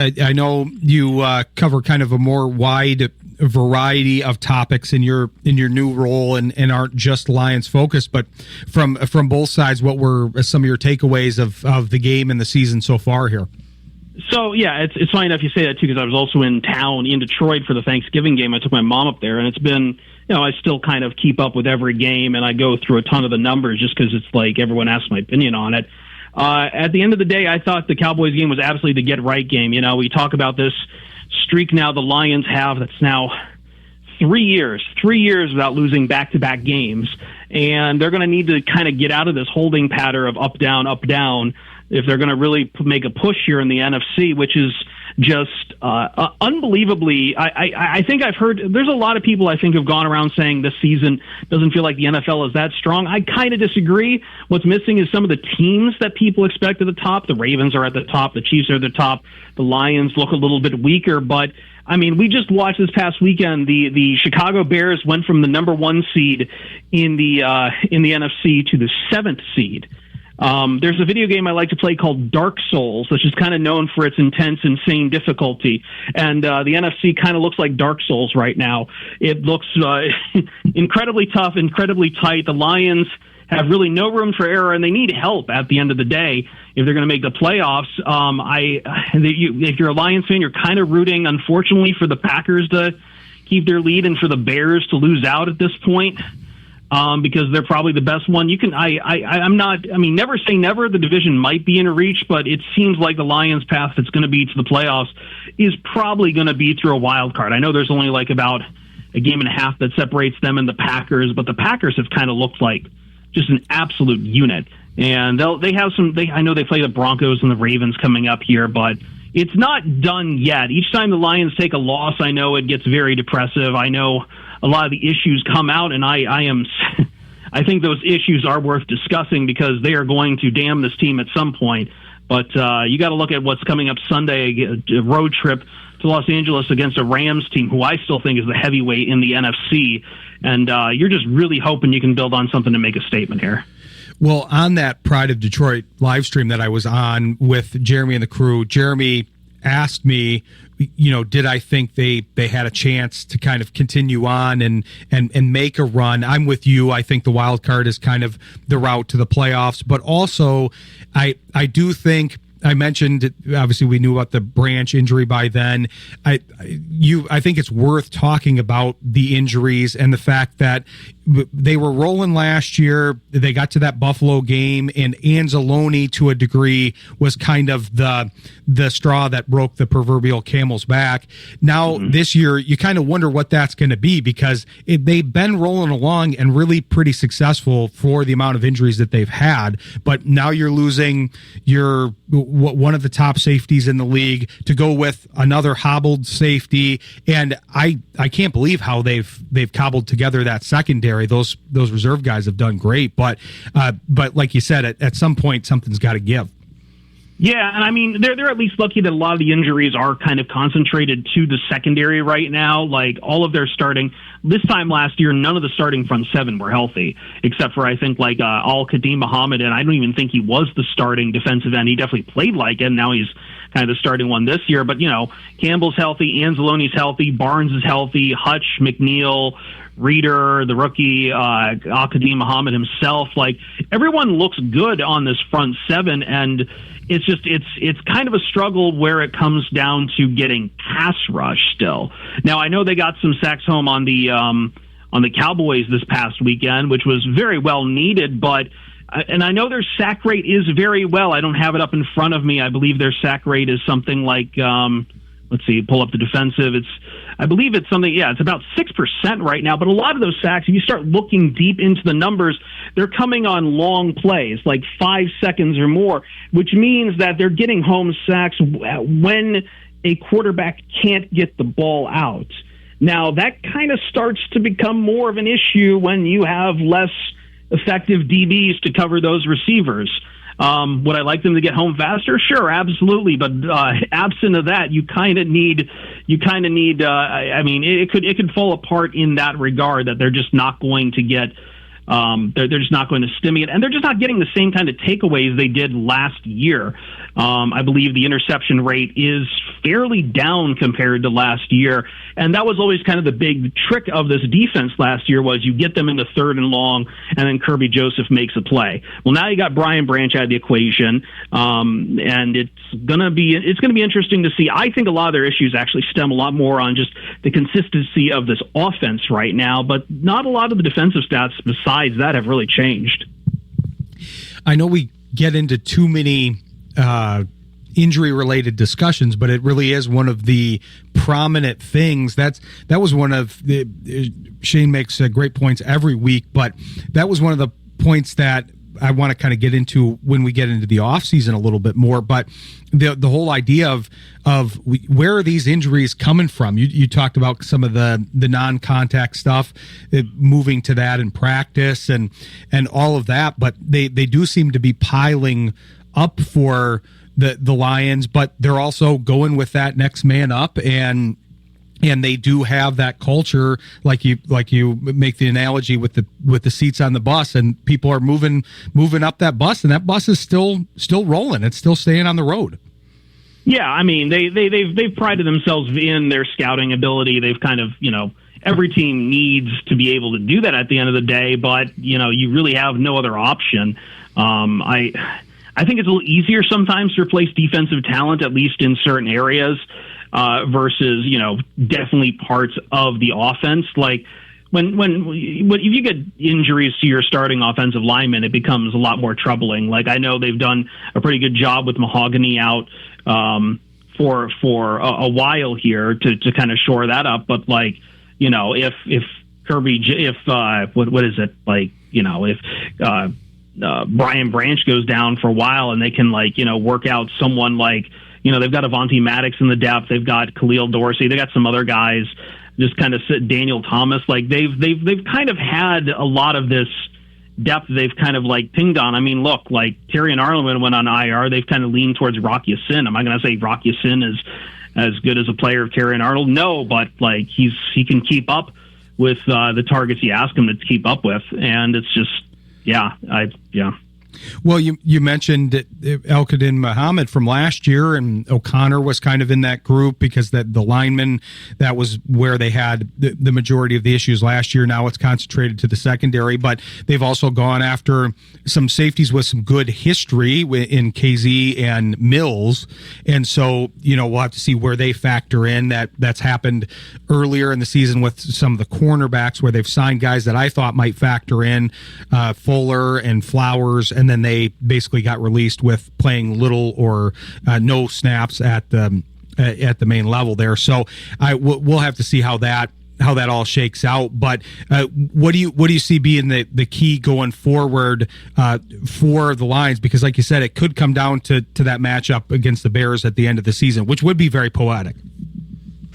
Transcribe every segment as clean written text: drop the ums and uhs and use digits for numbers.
I know you cover kind of a more wide variety of topics in your new role and aren't just Lions focused, but from both sides, what were some of your takeaways of the game and the season so far here? So, yeah, it's funny enough you say that, too, because I was also in town in Detroit for the Thanksgiving game. I took my mom up there, and it's been, I still kind of keep up with every game, and I go through a ton of the numbers just because it's like everyone asks my opinion on it. At the end of the day, I thought the Cowboys game was absolutely the get-right game. We talk about this streak now the Lions have that's now 3 years without losing back-to-back games, and they're going to need to kind of get out of this holding pattern of up, down, if they're going to really make a push here in the NFC, which is just unbelievably. I think I've heard there's a lot of people I think have gone around saying this season doesn't feel like the NFL is that strong. I kind of disagree. What's missing is some of the teams that people expect at the top. The Ravens are at the top. The Chiefs are at the top. The Lions look a little bit weaker, but I mean, we just watched this past weekend. The Chicago Bears went from the number 1 seed in the NFC to the 7th seed. There's a video game I like to play called Dark Souls, which is kind of known for its intense, insane difficulty. And the NFC kind of looks like Dark Souls right now. It looks incredibly tough, incredibly tight. The Lions have really no room for error, and they need help at the end of the day if they're going to make the playoffs. If you're a Lions fan, you're kind of rooting, unfortunately, for the Packers to keep their lead and for the Bears to lose out at this point. Because they're probably the best one. Never say never. The division might be in reach, but it seems like the Lions' path that's going to be to the playoffs is probably going to be through a wild card. I know there's only like about a game and a half that separates them and the Packers, but the Packers have kind of looked like just an absolute unit. And they have some. I know they play the Broncos and the Ravens coming up here, but it's not done yet. Each time the Lions take a loss, I know it gets very depressive. I know a lot of the issues come out, and I think those issues are worth discussing because they are going to damn this team at some point. But you got to look at what's coming up Sunday, a road trip to Los Angeles against a Rams team who I still think is the heavyweight in the NFC. And you're just really hoping you can build on something to make a statement here. Well, on that Pride of Detroit live stream that I was on with Jeremy and the crew, Jeremy asked me, did I think they had a chance to kind of continue on and make a run? I'm with you. I think the wild card is kind of the route to the playoffs, but also I do think I mentioned, obviously we knew about the Branch injury by then. I think it's worth talking about the injuries and the fact that they were rolling last year. They got to that Buffalo game, and Anzalone, to a degree, was kind of the straw that broke the proverbial camel's back. Now, This year, you kind of wonder what that's going to be because they've been rolling along and really pretty successful for the amount of injuries that they've had. But now you're losing one of the top safeties in the league to go with another hobbled safety, and I can't believe how they've cobbled together that secondary. Those reserve guys have done great, but like you said, at some point something's got to give. Yeah, and I mean, they're at least lucky that a lot of the injuries are kind of concentrated to the secondary right now. Like, all of their starting, this time last year, none of the starting front seven were healthy, except for, I think, like Al-Qadim Muhammad, and I don't even think he was the starting defensive end. He definitely played like it, and now he's kind of the starting one this year. But, Campbell's healthy, Anzalone's healthy, Barnes is healthy, Hutch, McNeil, Reeder, the rookie, Al-Qadim Muhammad himself. Like, everyone looks good on this front seven, and it's just it's kind of a struggle where it comes down to getting pass rush still. Now, I know they got some sacks home on the Cowboys this past weekend, which was very well needed, but and I know their sack rate is very well. I don't have it up in front of me. I believe their sack rate is something like let's see, pull up the defensive. I believe it's something, it's about 6% right now. But a lot of those sacks, if you start looking deep into the numbers, they're coming on long plays, like 5 seconds or more, which means that they're getting home sacks when a quarterback can't get the ball out. Now, that kind of starts to become more of an issue when you have less effective DBs to cover those receivers. Would I like them to get home faster? Sure, absolutely. But absent of that, you kind of need. I mean, it could fall apart in that regard that they're just not going to get They're just not going to stimulate, and they're just not getting the same kind of takeaways they did last year. I believe the interception rate is fairly down compared to last year, and that was always kind of the big trick of this defense last year was you get them in the 3rd and long, and then Kirby Joseph makes a play. Well, now you got Brian Branch out of the equation, and it's gonna be interesting to see. I think a lot of their issues actually stem a lot more on just the consistency of this offense right now, but not a lot of the defensive stats besides that have really changed. I know we get into too many injury-related discussions, but it really is one of the prominent things. That was one of the Shayne makes great points every week, but that was one of the points that I want to kind of get into when we get into the offseason a little bit more. But the whole idea of where are these injuries coming from? You talked about some of the non-contact stuff, moving to that in practice and all of that, but they do seem to be piling up for the Lions, but they're also going with that next man up, and they do have that culture, like you make the analogy with the seats on the bus, and people are moving up that bus, and that bus is still rolling. It's still staying on the road. Yeah, I mean they've prided themselves in their scouting ability. They've kind of, every team needs to be able to do that at the end of the day, but you really have no other option. I think it's a little easier sometimes to replace defensive talent, at least in certain areas, versus, definitely parts of the offense. Like when if you get injuries to your starting offensive lineman, it becomes a lot more troubling. Like I know they've done a pretty good job with Mahogany out for a while here to kind of shore that up. But like, if Kirby, what is it like, if Brian Branch goes down for a while and they can work out someone like, they've got Avonte Maddox in the depth. They've got Khalil Dorsey. They got some other guys just kind of Daniel Thomas. Like they've kind of had a lot of this depth they've kind of pinged on. I mean, look, like Terry and Arlen went on IR. They've kind of leaned towards Rocky Sin. Am I going to say Rocky Sin is as good as a player of Terry and Arnold? No, but he can keep up with the targets you ask him to keep up with. And it's just, yeah. Well, you mentioned Al-Qadim Muhammad from last year, and O'Connor was kind of in that group because the linemen, that was where they had the majority of the issues last year. Now it's concentrated to the secondary, but they've also gone after some safeties with some good history in KZ and Mills. And so, we'll have to see where they factor in. That's happened earlier in the season with some of the cornerbacks where they've signed guys that I thought might factor in, Fuller and Flowers, and then they basically got released with playing little or no snaps at the main level there. So we'll have to see how that all shakes out. But what do you see being the key going forward for the Lions? Because like you said, it could come down to that matchup against the Bears at the end of the season, which would be very poetic.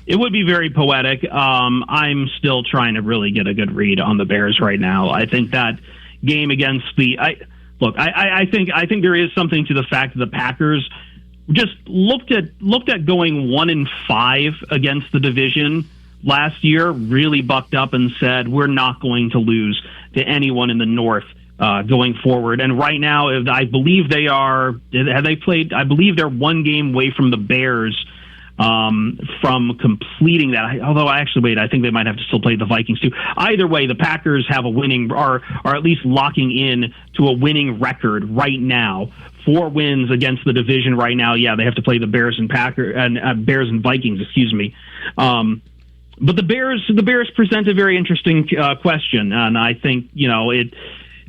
It would be very poetic. I'm still trying to really get a good read on the Bears right now. I think that game against I think there is something to the fact that the Packers just looked at going 1-5 against the division last year, really bucked up and said, we're not going to lose to anyone in the North going forward. And right now, I believe I believe they're one game away from the Bears from completing that. Although I think they might have to still play the Vikings too. Either way, the Packers have a winning, are at least locking in to a winning record right now. 4 wins against the division right now. Yeah, they have to play the Bears and Bears and Vikings. Excuse me. But the Bears present a very interesting question, and I think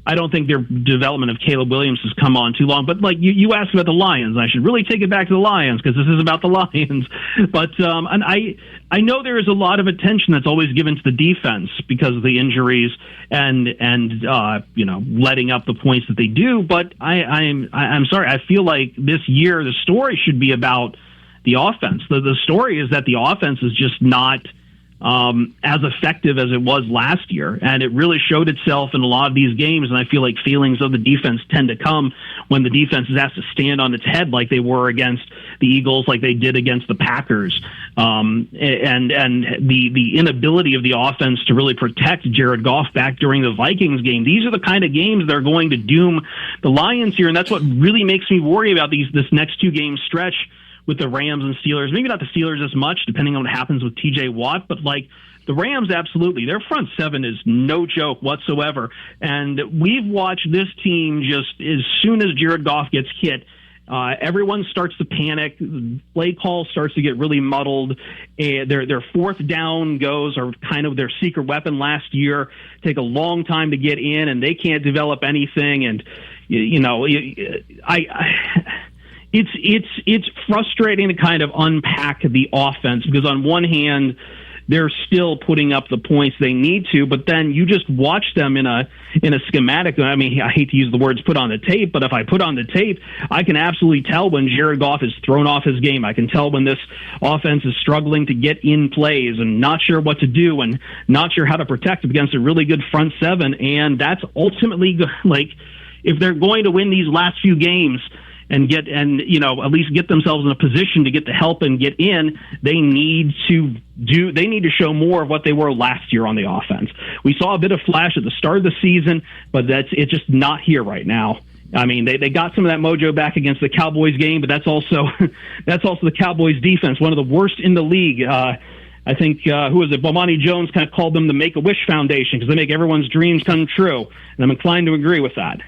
I don't think their development of Caleb Williams has come on too long. But you asked about the Lions, I should really take it back to the Lions because this is about the Lions. But and I know there is a lot of attention that's always given to the defense because of the injuries and letting up the points that they do. But I'm sorry, I feel like this year the story should be about the offense. The story is that the offense is just not as effective as it was last year. And it really showed itself in a lot of these games. And I feel like feelings of the defense tend to come when the defense is asked to stand on its head, like they were against the Eagles, like they did against the Packers. And the inability of the offense to really protect Jared Goff back during the Vikings game. These are the kind of games that are going to doom the Lions here. And that's what really makes me worry about this next 2-game stretch with the Rams and Steelers. Maybe not the Steelers as much, depending on what happens with TJ Watt, but like the Rams, absolutely. Their front seven is no joke whatsoever. And we've watched this team just as soon as Jared Goff gets hit, everyone starts to panic. Play call starts to get really muddled. Their fourth down goes are kind of their secret weapon last year. Take a long time to get in, and they can't develop anything. And It's frustrating to kind of unpack the offense, because on one hand, they're still putting up the points they need to, but then you just watch them in a schematic. I mean, I hate to use the words put on the tape, but if I put on the tape, I can absolutely tell when Jared Goff is thrown off his game. I can tell when this offense is struggling to get in plays and not sure what to do and not sure how to protect against a really good front seven. And that's ultimately, like, if they're going to win these last few games and at least get themselves in a position to get the help and get in, they need to show more of what they were last year on the offense. We saw a bit of flash at the start of the season, but it's just not here right now. I mean, they got some of that mojo back against the Cowboys game, but that's also the Cowboys defense, one of the worst in the league. I think, who was it? Bomani Jones kind of called them the Make-A-Wish Foundation, because they make everyone's dreams come true. And I'm inclined to agree with that.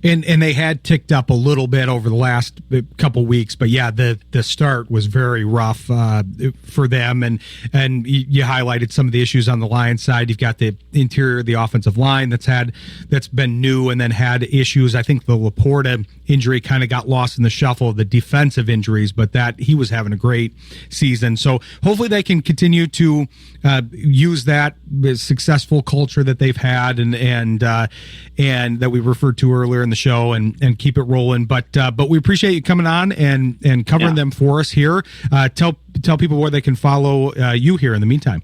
And they had ticked up a little bit over the last couple weeks, but yeah, the start was very rough for them. And you highlighted some of the issues on the Lions side. You've got the interior of the offensive line that's been new and then had issues. I think the Laporta injury kind of got lost in the shuffle of the defensive injuries, but that he was having a great season. So hopefully they can continue to use that successful culture that they've had and that we referred to earlier in the show and keep it rolling. But we appreciate you coming on and covering them for us here. Tell people where they can follow you here in the meantime.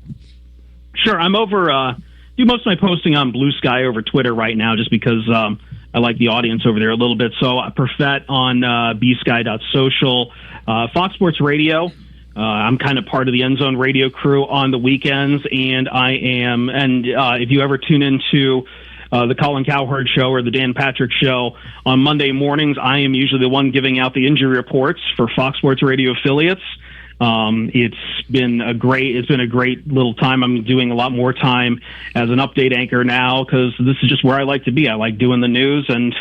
Sure. I'm over, do most of my posting on Blue Sky over Twitter right now, just because I like the audience over there a little bit. So Perfett on bsky.social, Fox Sports Radio. I'm kind of part of the End Zone Radio crew on the weekends, and if you ever tune into the Colin Cowherd Show or the Dan Patrick Show on Monday mornings, I am usually the one giving out the injury reports for Fox Sports Radio affiliates. It's been a great little time. I'm doing a lot more time as an update anchor now, because this is just where I like to be. I like doing the news, and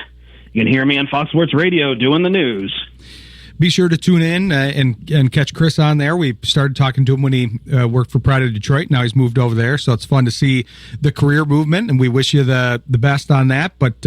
you can hear me on Fox Sports Radio doing the news. Be sure to tune in and catch Chris on there. We started talking to him when he worked for Pride of Detroit. Now he's moved over there, so it's fun to see the career movement, and we wish you the best on that. But